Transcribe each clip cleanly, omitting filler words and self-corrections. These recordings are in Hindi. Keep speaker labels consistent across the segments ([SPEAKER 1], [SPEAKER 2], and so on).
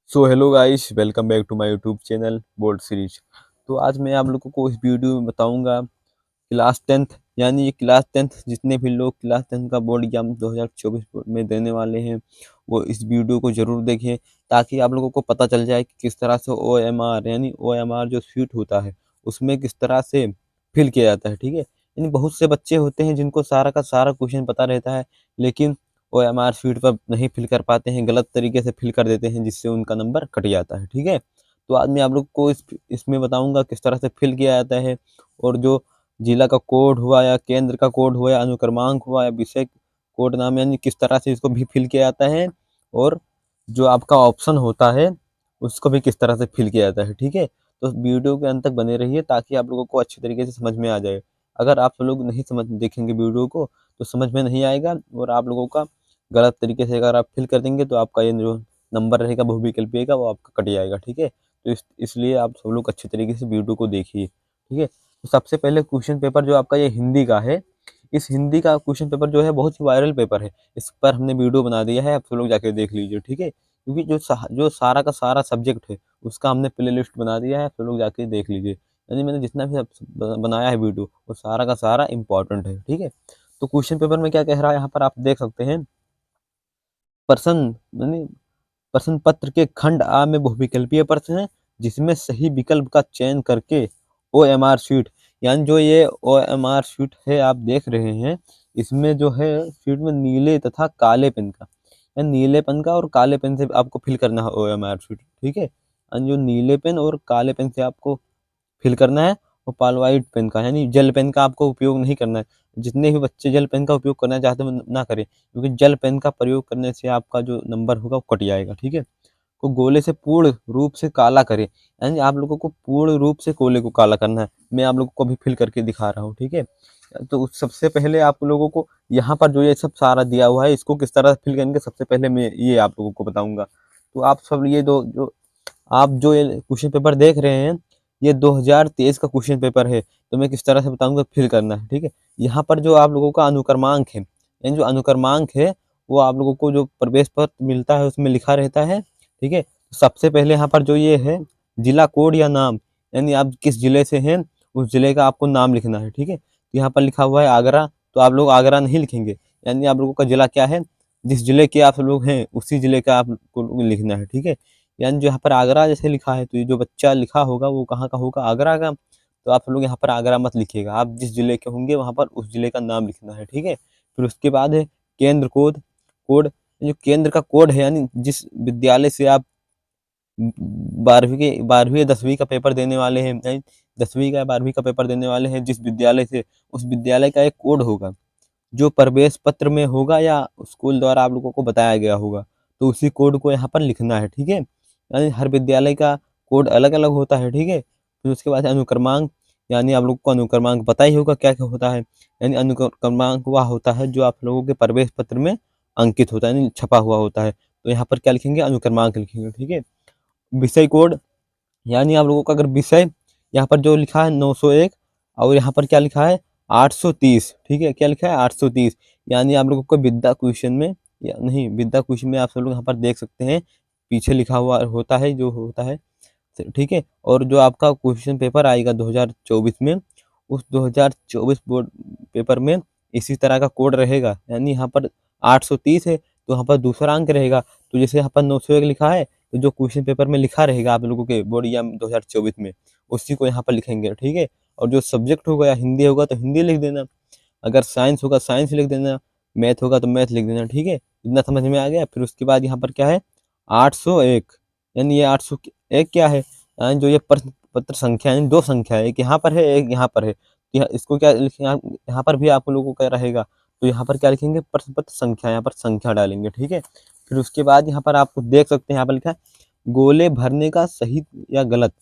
[SPEAKER 1] So hello guys, welcome back to my YouTube channel board series. तो आज मैं आप लोगों को इस वीडियो में बताऊंगा क्लास टेंथ, यानी ये क्लास टेंथ जितने भी लोग क्लास टेंथ का बोर्ड एग्जाम 2024 में देने वाले हैं वो इस वीडियो को ज़रूर देखें, ताकि आप लोगों को पता चल जाए कि किस तरह से ओ एम आर यानी ओ एम आर जो शीट होता है उसमें किस तरह से फिल किया जाता है। ठीक है, यानी बहुत से बच्चे होते हैं जिनको सारा का सारा क्वेश्चन पता रहता है, लेकिन ओ एम आर शीट पर नहीं फिल कर पाते हैं, गलत तरीके से फिल कर देते हैं, जिससे उनका नंबर कट जाता है। ठीक है, तो आज मैं आप लोग को इसमें बताऊंगा किस तरह से फिल किया जाता है, और जो जिला का कोड हुआ या केंद्र का कोड हुआ या अनुक्रमांक हुआ या विषय कोड नाम, यानी किस तरह से इसको भी फिल किया जाता है, और जो आपका ऑप्शन होता है उसको भी किस तरह से फिल किया जाता है। ठीक है, तो वीडियो के अंत तक बने रहिए ताकि आप लोगों को अच्छी तरीके से समझ में आ जाए। अगर आप लोग नहीं समझ देखेंगे वीडियो को तो समझ में नहीं आएगा, और आप लोगों का गलत तरीके से अगर आप फिल कर देंगे तो आपका ये जो नंबर रहेगा बहुविकल्पीय का वो आपका कट जाएगा। ठीक है, तो इसलिए आप सब लोग अच्छी तरीके से वीडियो को देखिए। ठीक है, तो सबसे पहले क्वेश्चन पेपर जो आपका ये हिंदी का है, इस हिंदी का क्वेश्चन पेपर जो है बहुत ही वायरल पेपर है। इस पर हमने वीडियो बना दिया है, आप सब लोग जाके देख लीजिए। ठीक है, क्योंकि जो सारा का सारा सब्जेक्ट है उसका हमने प्ले लिस्ट बना दिया है, आप सब लोग जाके देख लीजिए। यानी मैंने जितना भी बनाया है वीडियो वो सारा का सारा इंपॉर्टेंट है। ठीक है, तो क्वेश्चन पेपर में क्या कह रहा है यहाँ पर आप देख सकते हैं। प्रश्न यानी प्रश्न पत्र के खंड आ में बहुविकल्पीय प्रश्न है, जिसमें सही विकल्प का चयन करके ओ एम आर शीट, यानी जो ये ओ एम आर शीट है आप देख रहे हैं, इसमें जो है शीट में नीले तथा काले पेन का, यानी नीले पेन का और काले पेन से आपको फिल करना है ओ एम आर शीट। ठीक है, यानी जो नीले पेन और काले पेन से आपको फिल करना है, और पालवाइट पेन का यानी जेल पेन का आपको उपयोग नहीं करना है। जितने भी बच्चे जेल पेन का उपयोग करना चाहते हैं वो ना करें, क्योंकि जेल पेन का प्रयोग करने से आपका जो नंबर होगा वो कट जाएगा। ठीक है, को गोले से पूर्ण रूप से काला करें, यानी आप लोगों को पूर्ण रूप से गोले को काला करना है। मैं आप लोगों को अभी फिल करके दिखा रहा हूँ। ठीक है, तो सबसे पहले आप लोगों को यहाँ पर जो ये सब सारा दिया हुआ है इसको किस तरह फिल करेंगे, सबसे पहले मैं ये आप लोगों को बताऊंगा। तो आप सब ये दो जो आप जो ये क्वेश्चन पेपर देख रहे हैं ये 2023 का क्वेश्चन पेपर है, तो मैं किस तरह से बताऊंगा फिल करना है। ठीक है, यहाँ पर जो आप लोगों का अनुक्रमांक है, यानी जो अनुक्रमांक है वो आप लोगों को जो प्रवेश पत्र मिलता है उसमें लिखा रहता है। ठीक है, तो सबसे पहले यहाँ पर जो ये है जिला कोड या नाम, यानी आप किस जिले से हैं उस जिले का आपको नाम लिखना है। ठीक है, तो यहाँ पर लिखा हुआ है आगरा, तो आप लोग आगरा नहीं लिखेंगे, यानी आप लोगों का जिला क्या है, जिस जिले के आप लोग हैं उसी जिले का आपको लिखना है। ठीक है, यानी जो यहाँ पर आगरा जैसे लिखा है तो ये जो बच्चा लिखा होगा वो कहाँ का होगा, आगरा का। तो आप लोग यहाँ पर आगरा मत लिखिएगा, आप जिस जिले के होंगे वहाँ पर उस जिले का नाम लिखना है। ठीक है, फिर उसके बाद है केंद्र कोड कोड, जो केंद्र का कोड है, यानी जिस विद्यालय से आप 12वीं या 10वीं का पेपर देने वाले हैं, यानी 10वीं का या 12वीं का पेपर देने वाले हैं जिस विद्यालय से, उस विद्यालय का एक कोड होगा जो प्रवेश पत्र में होगा या स्कूल द्वारा आप लोगों को बताया गया होगा, तो उसी कोड को यहाँ पर लिखना है। ठीक है, यानी हर विद्यालय का कोड अलग अलग होता है। ठीक है, फिर उसके बाद अनुक्रमांक, यानी आप लोग को अनुक्रमांक पता ही होगा क्या क्या होता है, यानी अनुक्रमांक वह होता है जो आप लोगों के प्रवेश पत्र में अंकित होता है, यानी छपा हुआ होता है। तो यहाँ पर क्या लिखेंगे, अनुक्रमांक लिखेंगे। ठीक है, विषय कोड, यानी आप लोगों का अगर विषय यहाँ पर जो लिखा है 901, और यहाँ पर क्या लिखा है 830। ठीक है, क्या लिखा है 830, यानी आप लोगों को विद्या क्वेश्चन में, या नहीं विद्या क्वेश्चन में आप सब लोग यहाँ पर देख सकते हैं पीछे लिखा हुआ होता है जो होता है। ठीक है, और जो आपका क्वेश्चन पेपर आएगा 2024 में, उस 2024 बोर्ड पेपर में इसी तरह का कोड रहेगा, यानी यहाँ पर 830 है तो यहाँ पर दूसरा अंक रहेगा, तो जैसे यहाँ पर 901 लिखा है तो जो क्वेश्चन पेपर में लिखा रहेगा आप लोगों के बोर्ड एग्जाम 2024 में उसी को यहाँ पर लिखेंगे। ठीक है, और जो सब्जेक्ट होगा या हिंदी होगा तो हिंदी लिख देना, अगर साइंस होगा साइंस लिख देना, मैथ होगा तो मैथ लिख देना। ठीक है, इतना समझ में आ गया। फिर उसके बाद यहाँ पर क्या है 801, यानी ये 801 क्या है, यानी जो ये प्रश्न पत्र संख्या, यानी दो संख्या है, एक यहाँ पर है एक यहाँ पर है, तो इसको क्या लिखेंगे आप, यहाँ पर भी आप लोगों को क्या रहेगा, तो यहाँ पर क्या लिखेंगे प्रश्न पत्र संख्या, यहाँ पर संख्या डालेंगे। ठीक है, फिर उसके बाद यहाँ पर आपको देख सकते हैं यहाँ पर लिखा है गोले भरने का सही या गलत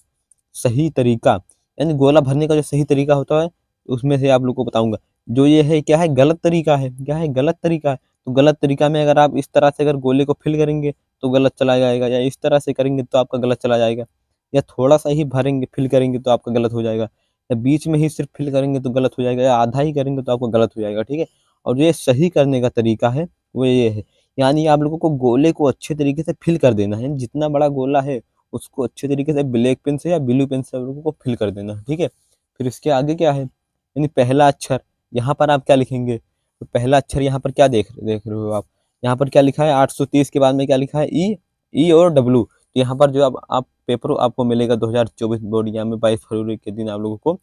[SPEAKER 1] सही तरीका, यानी गोला भरने का जो सही तरीका होता है उसमें से आप लोग को बताऊंगा। जो ये है क्या है गलत तरीका है, क्या है गलत तरीका है, तो गलत तरीका में अगर आप इस तरह से अगर गोले को फिल करेंगे तो गलत चला जाएगा, या इस तरह से करेंगे तो आपका गलत चला जाएगा, या थोड़ा सा ही भरेंगे फिल करेंगे तो आपका गलत हो जाएगा, या बीच में ही सिर्फ फिल करेंगे तो गलत हो जाएगा, या आधा ही करेंगे तो आपका गलत हो जाएगा। ठीक है, और ये सही करने का तरीका है वो ये है, यानी आप लोगों को गोले को अच्छे तरीके से फिल कर देना है, जितना बड़ा गोला है उसको अच्छे तरीके से ब्लैक पेन से या ब्लू पेन से आप लोगों को फिल कर देना है, ठीक है। फिर इसके आगे क्या है, यानी पहला अक्षर, यहाँ पर आप क्या लिखेंगे, तो पहला अक्षर यहाँ पर क्या देख देख रहे हो आप, यहाँ पर क्या लिखा है 830 के बाद में क्या लिखा है ई, ई और डब्लू। तो यहाँ पर जो अब आप पेपर आपको मिलेगा 2024 बोर्ड एग्जाम में 22 फरवरी के दिन आप लोगों को,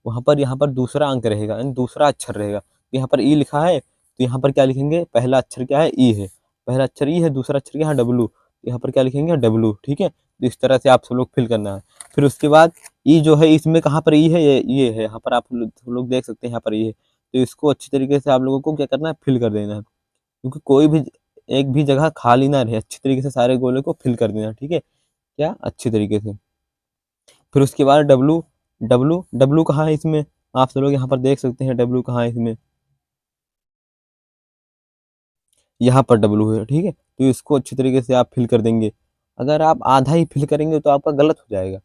[SPEAKER 1] वहाँ पर यहाँ पर दूसरा अंक रहेगा, यानी दूसरा अक्षर रहेगा। तो यहाँ पर ई लिखा है, तो यहाँ पर क्या लिखेंगे, पहला अक्षर क्या है ई है, पहला अक्षर ई है, दूसरा अक्षर क्या है डब्लू, यहाँ पर क्या लिखेंगे डब्लू, ठीक है। तो इस तरह से आप सब लोग फिल करना है। फिर उसके बाद ई जो है, इसमें कहाँ पर ई है, ये है, यहाँ पर आप लोग देख सकते हैं, यहाँ पर ई है। तो इसको अच्छी तरीके से आप लोगों को क्या करना है, फिल कर देना है, क्योंकि कोई भी एक भी जगह खाली ना रहे, अच्छी तरीके से सारे गोले को फिल कर देना, ठीक है, क्या अच्छी तरीके से। फिर उसके बाद डब्लू, डब्लू डब्लू कहाँ है इसमें, आप सब लोग यहाँ पर देख सकते हैं डब्लू कहाँ है इसमें, यहाँ पर डब्लू है, ठीक है। तो इसको अच्छी तरीके से आप फिल कर देंगे। अगर आप आधा ही फिल करेंगे तो आपका गलत हो जाएगा,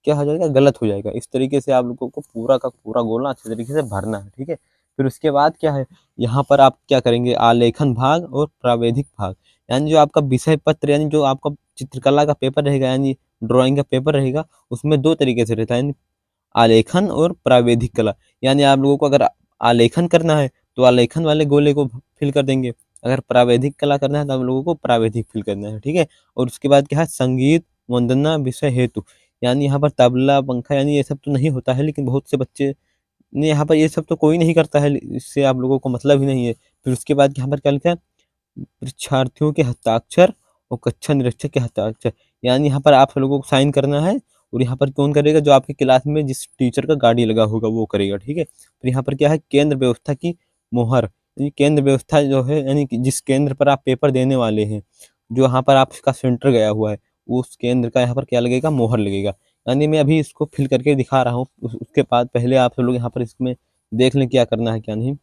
[SPEAKER 1] क्या हो जाएगा, गलत हो जाएगा। इस तरीके से आप लोगों को पूरा का पूरा गोला अच्छे तरीके से भरना है, ठीक है। फिर उसके बाद क्या है, यहाँ पर आप क्या करेंगे, आलेखन भाग और प्रावैधिक भाग, यानी जो आपका विषय पत्र, यानी जो आपका चित्रकला का पेपर रहेगा, यानी ड्राइंग का पेपर रहेगा, उसमें दो तरीके से रहता है, यानी आलेखन और प्रावैधिक कला। यानी आप लोगों को अगर आलेखन करना है तो आलेखन वाले गोले को फिल कर देंगे, अगर प्रावैधिक कला करना है तो आप लोगों को प्रावैधिक फिल करना है, ठीक है। और उसके बाद क्या है, संगीत वंदना विषय हेतु, यानी यहाँ पर तबला पंखा, यानी ये सब तो नहीं होता है, लेकिन बहुत से बच्चे ने यहाँ पर ये सब तो कोई नहीं करता है, इससे आप लोगों को मतलब ही नहीं है। फिर उसके बाद यहाँ पर क्या लिखा है, परीक्षार्थियों के हस्ताक्षर और कक्षा निरीक्षक के हस्ताक्षर, यानी यहाँ पर आप लोगों को साइन करना है, और यहाँ पर कौन करेगा, जो आपके क्लास में जिस टीचर का गाड़ी लगा होगा वो करेगा, ठीक है। फिर यहाँ पर क्या है, केंद्र व्यवस्था की मोहर, यानी केंद्र व्यवस्था जो है, यानी कि जिस केंद्र पर आप पेपर देने वाले हैं, जो यहाँ पर आपका सेंटर गया हुआ है, उस केंद्र का यहाँ पर क्या लगेगा, मोहर लगेगा। यानी मैं अभी इसको फिल करके दिखा रहा हूँ, उसके बाद पहले आप सब लोग यहाँ पर इसमें देख लें क्या करना है क्या नहीं।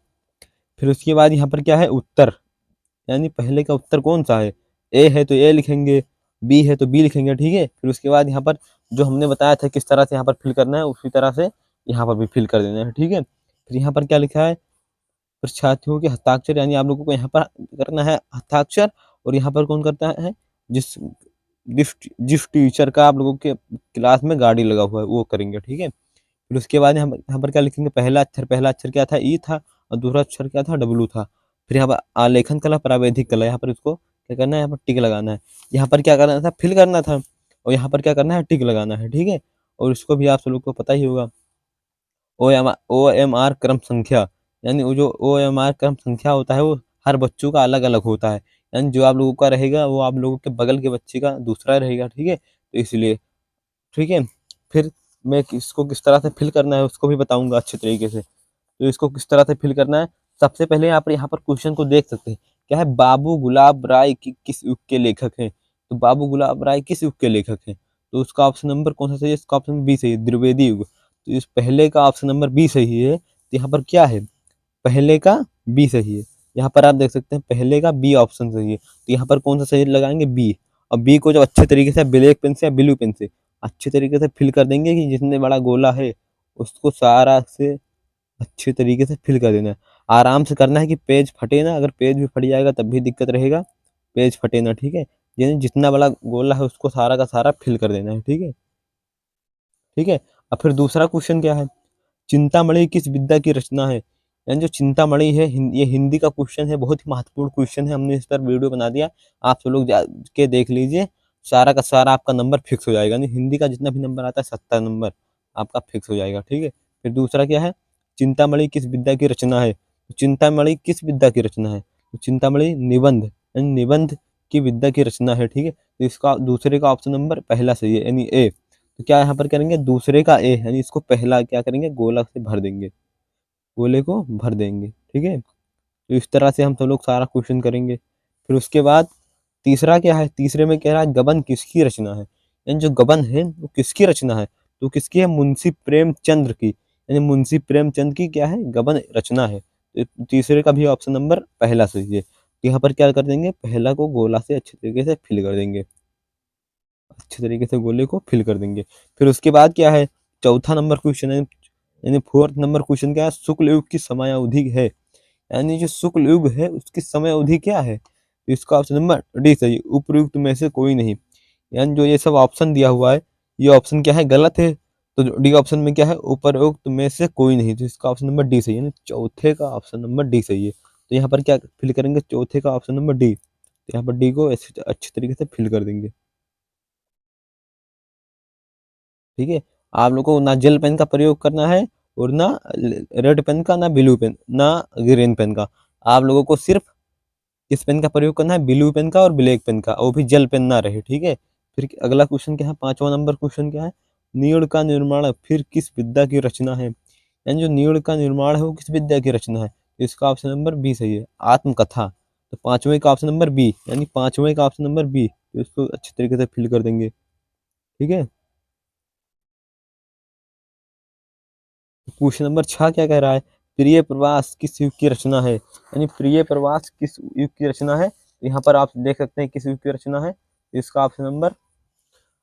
[SPEAKER 1] फिर उसके बाद यहाँ पर क्या है, उत्तर, यानी पहले का उत्तर कौन सा है, ए है तो ए लिखेंगे, बी है तो बी लिखेंगे, ठीक है। फिर उसके बाद यहाँ पर जो हमने बताया था किस तरह से यहाँ पर फिल करना है, उसी तरह से यहाँ पर भी फिल कर देना है, ठीक है। फिर यहाँ पर क्या लिखा है, परीक्षार्थियों के हस्ताक्षर, यानी आप लोगों को यहाँ पर करना है हस्ताक्षर, और यहाँ पर कौन करता है, जिस जिस जिस टीचर का आप लोगों के क्लास में गाड़ी लगा हुआ है वो करेंगे, ठीक है। फिर उसके बाद यहाँ पर क्या लिखेंगे, पहला अक्षर क्या था, ई था, और दूसरा अक्षर क्या था, डब्लू था। फिर यहाँ पर आलेखन कला प्रावैधिक कला, यहाँ पर इसको क्या करना है, यहाँ पर टिक लगाना है। यहाँ पर क्या करना था, फिल करना था, और यहाँ पर क्या करना है, टिक लगाना है, ठीक है। और इसको भी आप सब लोग को पता ही होगा, OMR क्रम संख्या, यानी वो जो OMR क्रम संख्या होता है वो हर बच्चों का अलग अलग होता है, यानी जो आप लोगों का रहेगा वो आप लोगों के बगल के बच्चे का दूसरा रहेगा, ठीक है। तो इसलिए, ठीक है। फिर मैं इसको किस तरह से फिल करना है उसको भी बताऊंगा अच्छे तरीके से। तो इसको किस तरह से फिल करना है, सबसे पहले आप यहाँ पर क्वेश्चन को देख सकते हैं, क्या है, बाबू गुलाब राय किस युग के लेखक हैं। तो बाबू गुलाब राय किस युग के लेखक हैं, तो उसका ऑप्शन नंबर कौन सा सही है, इसका ऑप्शन बी सही है, द्विवेदी युग। तो इस पहले का ऑप्शन नंबर बी सही है, तो यहाँ पर क्या है, पहले का बी सही है, यहाँ पर आप देख सकते हैं पहले का बी ऑप्शन सही है। तो यहाँ पर कौन सा सही लगाएंगे, बी। और बी को जब अच्छे तरीके से ब्लैक पेन से या ब्लू पेन से अच्छे तरीके से फिल कर देंगे, कि जितने बड़ा गोला है उसको सारा से अच्छे तरीके से फिल कर देना है। आराम से करना है कि पेज फटे ना, अगर पेज भी फट जाएगा तब भी दिक्कत रहेगा, पेज फटे ना, ठीक है। यानी जितना बड़ा गोला है उसको सारा का सारा फिल कर देना है, ठीक है, ठीक है। अब फिर दूसरा क्वेश्चन क्या है, चिंतामणि किस विद्या की रचना है। यानी जो चिंतामणि है, ये हिंदी का क्वेश्चन है, बहुत ही महत्वपूर्ण क्वेश्चन है, हमने इस पर वीडियो बना दिया, आप सब लोग के देख लीजिए, सारा का सारा आपका नंबर फिक्स हो जाएगा, यानी हिंदी का जितना भी नंबर आता है 70 नंबर आपका फिक्स हो जाएगा, ठीक है। फिर दूसरा क्या है, चिंतामणि किस विद्या की रचना है, तो चिंतामणि किस विद्या की रचना है, तो चिंतामणि निबंध, यानी निबंध की विद्या की रचना है, ठीक है। तो इसका दूसरे का ऑप्शन नंबर पहला सही है, यानी ए। तो क्या यहाँ पर करेंगे, दूसरे का ए, यानी इसको पहला क्या करेंगे, गोला से भर देंगे, गोले को भर देंगे, ठीक है। तो इस तरह से हम सब लोग सारा क्वेश्चन करेंगे। फिर उसके बाद तीसरा क्या है, तीसरे में कह रहा है गबन किसकी रचना है, यानी जो गबन है वो किसकी रचना है, तो किसकी है, मुंशी प्रेमचंद्र की, यानी मुंशी प्रेमचंद की क्या है, गबन रचना है। तो तीसरे का भी ऑप्शन नंबर पहला सही है। तो यहाँ पर क्या कर देंगे, पहला को गोला से अच्छे तरीके से फिल कर देंगे, अच्छे तरीके से गोले को फिल कर देंगे। फिर उसके बाद क्या है, चौथा नंबर क्वेश्चन है, यानी फोर्थ नंबर क्वेश्चन क्या है, शुक्ल युग की समय अवधि है, यानी जो शुक्ल युग है उसकी समय अवधि क्या है, तो इसका ऑप्शन नंबर डी सही है, उपयुक्त में से कोई नहीं। यानी जो ये सब ऑप्शन दिया हुआ है, ये ऑप्शन क्या है, गलत है। तो डी ऑप्शन में क्या है, उपरोक्त में से कोई नहीं, तो इसका ऑप्शन नंबर डी सही है, यानी चौथे का ऑप्शन नंबर डी सही है। तो यहाँ पर क्या फिल करेंगे, चौथे का ऑप्शन नंबर डी। तो यहाँ पर डी को अच्छी तरीके से फिल कर देंगे। ठीक है, आप लोगों को ना जेल पेन का प्रयोग करना है, और ना रेड पेन का, ना ब्लू पेन, ना ग्रीन पेन का। आप लोगों को सिर्फ किस पेन का प्रयोग करना है, ब्लू पेन का और ब्लैक पेन का, वो भी जेल पेन ना रहे। ठीक है, फिर अगला क्वेश्चन क्या है, 5वां नंबर क्वेश्चन क्या है, नीड़ का निर्माण फिर किस विद्या की रचना है। यानी जो नीड़ का निर्माण है वो किस विद्या की रचना है, तो इसका ऑप्शन नंबर बी सही है, आत्मकथा। तो 5वें का ऑप्शन नंबर बी, यानी 5वें का ऑप्शन नंबर बी, तो इसको अच्छी तरीके से फिल कर देंगे। ठीक है, क्वेश्चन नंबर 6 क्या कह रहा है, प्रिय प्रवास किस युग की रचना है। यानी प्रिय प्रवास किस युग की रचना है, यहाँ पर आप देख सकते हैं किस युग की रचना है, इसका ऑप्शन नंबर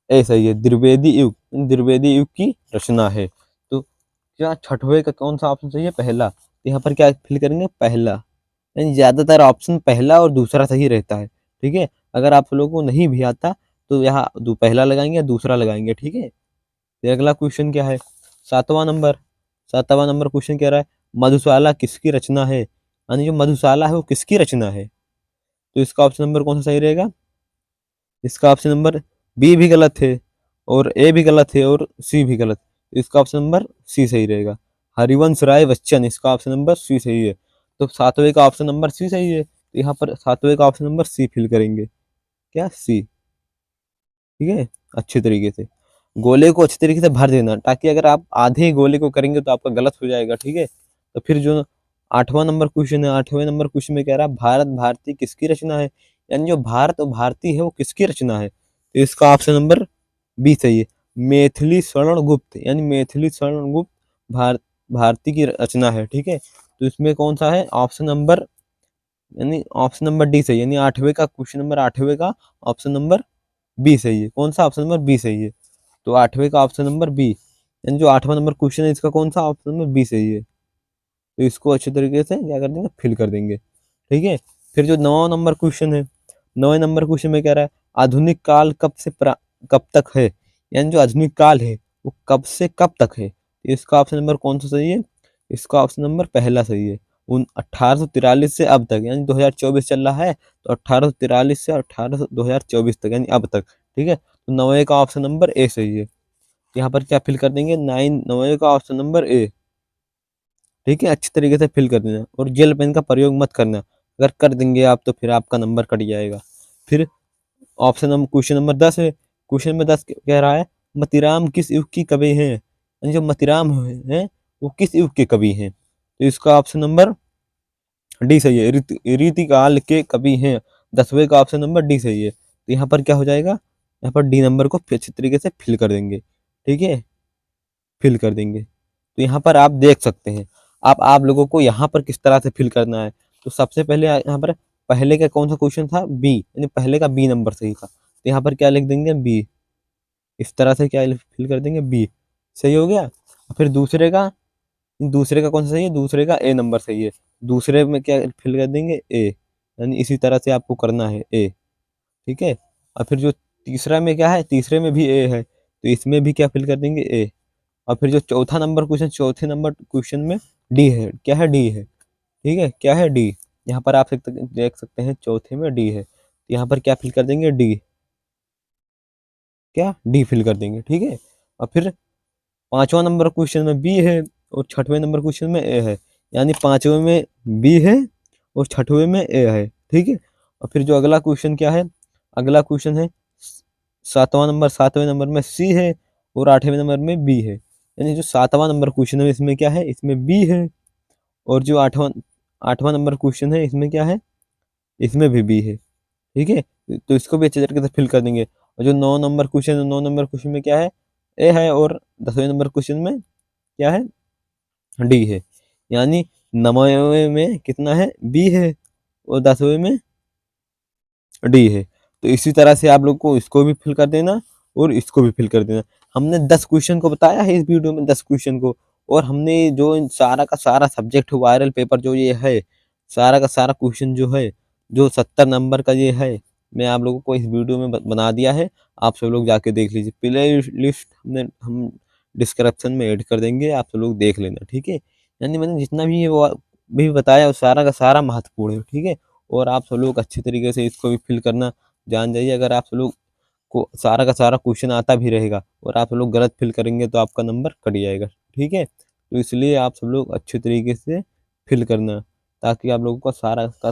[SPEAKER 1] ए सही है, द्विवेदी युग, द्विवेदी युग की रचना है। तो क्या छठवें का कौन सा ऑप्शन सही है, पहला। तो यहाँ पर क्या फिल करेंगे, पहला। यानी ज्यादातर ऑप्शन पहला और दूसरा सही रहता है। ठीक है, अगर आप लोगों को नहीं भी आता तो यहाँ पहला लगाएंगे या दूसरा लगाएंगे। ठीक है, तो अगला क्वेश्चन क्या है, 7वां नंबर। 7वां नंबर क्वेश्चन कह रहा है, मधुशाला किसकी रचना है। यानी जो मधुशाला है वो किसकी रचना है, तो इसका ऑप्शन नंबर कौन सा सही रहेगा, इसका ऑप्शन नंबर बी भी गलत है, और ए भी गलत है, और सी भी गलत। तो इसका ऑप्शन नंबर सी सही रहेगा, हरिवंश राय बच्चन, इसका ऑप्शन नंबर सी सही है। तो 7वें का ऑप्शन नंबर सी सही है, तो यहाँ पर 7वें का ऑप्शन नंबर सी फिल करेंगे, क्या सी। ठीक है, अच्छे तरीके से गोले को अच्छे तरीके से भर देना, ताकि अगर आप आधे गोले को करेंगे तो आपका गलत हो जाएगा। ठीक है, तो फिर जो 8वां नंबर क्वेश्चन है, 8वें नंबर क्वेश्चन में कह रहा है, भारत भारती किसकी रचना है। यानी जो भारत और भारती है वो किसकी रचना है, तो इसका ऑप्शन नंबर बी सही है, मैथिली स्वर्ण गुप्त। यानी मैथिली स्वर्ण गुप्त भारती की रचना है। ठीक है, तो इसमें कौन सा है ऑप्शन नंबर, यानी ऑप्शन नंबर डी सही है, यानी 8वें का क्वेश्चन नंबर 8वें का ऑप्शन नंबर बी सही है। कौन सा ऑप्शन नंबर बी सही है, तो 8वें का ऑप्शन नंबर बी, यानी जो 8वां नंबर क्वेश्चन है इसका कौन सा ऑप्शन नंबर बी सही है। तो इसको अच्छे तरीके से क्या कर देंगे, फिल कर देंगे। ठीक है, फिर जो 9वां नंबर क्वेश्चन है, 9वें नंबर क्वेश्चन में कह रहा है, आधुनिक काल कब तक है। यानी जो आधुनिक काल है वो कब से कब तक है, तो इसका ऑप्शन नंबर कौन सा सही है, इसका ऑप्शन नंबर पहला सही है, उन 1843 से अब तक। यानी 2024 चल रहा है, तो 1843 से 2024 तक, यानी अब तक। ठीक है, तो 9वें का ऑप्शन नंबर ए सही है। यहाँ पर क्या फिल कर देंगे, 9वें का ऑप्शन नंबर ए। ठीक है, अच्छी तरीके से फिल कर देना, और जेल पेन का प्रयोग मत करना। अगर कर देंगे आप तो फिर आपका नंबर कट जाएगा। फिर ऑप्शन नंबर क्वेश्चन नंबर 10 है, क्वेश्चन नंबर 10 कह रहा है, मतीराम किस युग की कवि हैं। यानी जो मतीराम हैं वो किस युग के कवि हैं, तो इसका ऑप्शन नंबर डी सही है, रीतिकाल के कवि हैं। 10वें का ऑप्शन नंबर डी सही है, तो यहाँ पर क्या हो जाएगा, यहाँ पर डी नंबर को अच्छी तरीके से फिल कर देंगे। ठीक है, फिल कर देंगे। तो यहाँ पर आप देख सकते हैं, आप लोगों को यहाँ पर किस तरह से फिल करना है। तो सबसे पहले यहाँ पर पहले का कौन सा क्वेश्चन था, बी, यानी पहले का बी नंबर सही था, तो यहाँ पर क्या लिख देंगे, बी। इस तरह से क्या फिल कर देंगे, बी सही हो गया। फिर दूसरे का कौन सा सही है, दूसरे का ए नंबर सही है, दूसरे में क्या फिल कर देंगे, ए। यानी इसी तरह से आपको करना है, ए। ठीक है, और फिर जो तीसरा में क्या है, तीसरे में भी ए है, तो इसमें भी क्या फिल कर देंगे, ए। और फिर जो चौथा नंबर क्वेश्चन, चौथे नंबर क्वेश्चन में डी है, क्या है, डी है। ठीक है, क्या है, डी। यहाँ पर आप देख सकते हैं चौथे में डी है, तो यहाँ पर क्या फिल कर देंगे, डी, क्या डी फिल कर देंगे। ठीक है, और फिर 5वां नंबर क्वेश्चन में बी है, और 6वें नंबर क्वेश्चन में ए है। यानी 5वें में बी है और 6वें में ए है। ठीक है, और फिर जो अगला क्वेश्चन क्या है, अगला क्वेश्चन है 7वां नंबर, 7वें नंबर में सी है और 8वें नंबर में बी है। यानी जो 7वां नंबर क्वेश्चन है इसमें क्या है, इसमें बी है, और जो 8वां नंबर क्वेश्चन है इसमें क्या है, इसमें भी बी है। ठीक है, तो इसको भी अच्छे तरीके से फिल कर देंगे। और जो 9 नंबर क्वेश्चन है, 9 नंबर क्वेश्चन में क्या है, ए है, और 10वें नंबर क्वेश्चन में क्या है, डी है। यानी 9वें में कितना है, बी है, और 10वें में डी है। तो इसी तरह से आप लोग को इसको भी फिल कर देना और इसको भी फिल कर देना। हमने 10 क्वेश्चन को बताया है इस वीडियो में, 10 क्वेश्चन को, और हमने जो इन सारा का सारा सब्जेक्ट वायरल पेपर जो ये है, सारा का सारा क्वेश्चन जो है जो 70 नंबर का ये है, मैं आप लोगों को इस वीडियो में बना दिया है, आप सब लोग जाके देख लीजिए। प्ले लिस्ट हम डिस्क्रिप्शन में ऐड कर देंगे, आप सब लोग देख लेना, ठीक है। यानी मैंने जितना भी ये भी बताया वो सारा का सारा महत्वपूर्ण है, ठीक है। और आप सब लोग अच्छे तरीके से इसको भी फिल करना जान जाइए। अगर आप सब लोग को सारा का सारा क्वेश्चन आता भी रहेगा और आप सब लोग गलत फिल करेंगे तो आपका नंबर कट जाएगा, ठीक है। तो इसलिए आप सब लोग अच्छे तरीके से फिल करना, ताकि आप लोगों का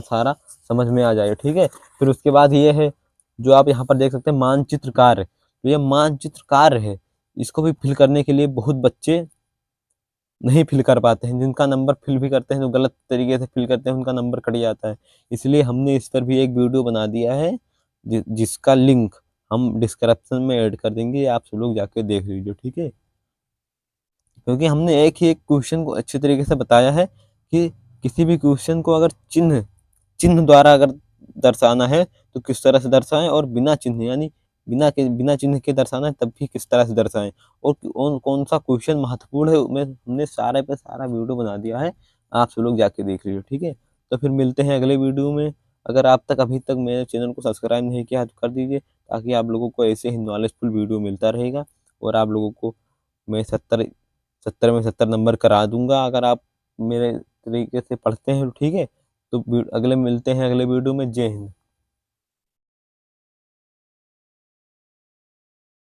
[SPEAKER 1] सारा समझ में आ जाए, ठीक है। फिर उसके बाद ये है, जो आप यहाँ पर देख सकते हैं मानचित्र कार्य, तो ये मानचित्र कार्य है। इसको भी फिल करने के लिए बहुत बच्चे नहीं फिल कर पाते हैं, जिनका नंबर फिल भी करते हैं तो गलत तरीके से फिल करते हैं, उनका नंबर कट जाता है। इसलिए हमने इस पर भी एक वीडियो बना दिया है, जिसका लिंक हम डिस्क्रिप्शन में ऐड कर देंगे, आप सब लोग जाके देख लीजिए, ठीक है। क्योंकि हमने एक ही एक क्वेश्चन को अच्छे तरीके से बताया है कि किसी भी क्वेश्चन को अगर चिन्ह चिन्ह द्वारा अगर दर्शाना है तो किस तरह से दर्शाएं, और बिना चिन्ह यानी बिना चिन्ह के दर्शाना है तब भी किस तरह से दर्शाएं, और कौन सा क्वेश्चन महत्वपूर्ण है, मैं हमने सारे पे सारा वीडियो बना दिया है, आप सब लोग जाके देख लीजिए, ठीक है। तो फिर मिलते हैं अगले वीडियो में। अगर आप तक अभी तक मेरे चैनल को सब्सक्राइब नहीं किया तो कर दीजिए, ताकि आप लोगों को ऐसे ही नॉलेजफुल वीडियो मिलता रहेगा, और आप लोगों को मैं 70 में 70 नंबर करा दूंगा अगर आप मेरे तरीके से पढ़ते हैं, तो ठीक है। तो अगले मिलते हैं अगले वीडियो में। जय हिंद।